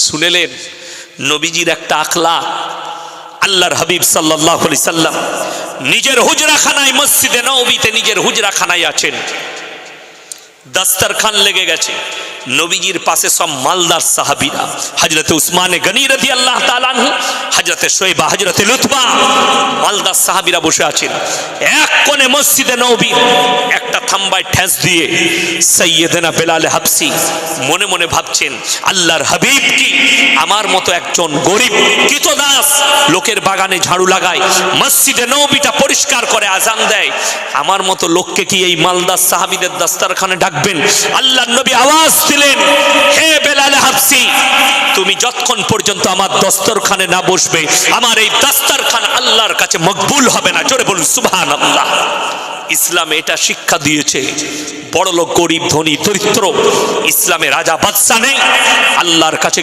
শুনেলেন নবীজির একটা আখলাক। আল্লাহর হাবিব সাল্লাল্লাহু আলাইহি সাল্লাম নিজের হুজরাখানায়, মসজিদে নববীতে নিজের হুজরাখানায় আছেন। দস্তরখান লেগে গেছে, নবীজির পাশে সব মালদার সাহাবীরা, হযরতে উসমানে গনি রাদিয়াল্লাহু তাআলা আনহু, হযরতে শোয়েবা, হযরতে লুতবা, মালদার সাহাবীরা বসে আছেন। এক কোণে মসজিদে নববী একটা থাম্বায় ঠেস দিয়ে সাইয়্যিদনা বেলাল হাবসি মনে মনে ভাবছেন, আল্লাহর হাবিব কি আমার মতো একজন গরিব কৃতদাস লোকের বাগানে ঝাড়ু লাগায়, মসজিদে নববীটা পরিষ্কার করে, আজান দেয়, আমার মতো লোককে কি এই মালদার সাহাবীদের দস্তরখানে ডাকবেন? আল্লাহর নবী আওয়াজ দিলেন, হে বেলাল হাবসি, তুমি যতক্ষণ পর্যন্ত আমার দস্তরখানে না বসবে, আমার এই দস্তরখান আল্লাহর কাছে মকবুল হবে না। জোরে বলুন সুবহানাল্লাহ। ইসলাম এটা শিক্ষা দিয়েছে, বড় লোক, গরিব, ধনী, দরিদ্র, ইসলামে রাজা বাদশা নেই, আল্লাহর কাছে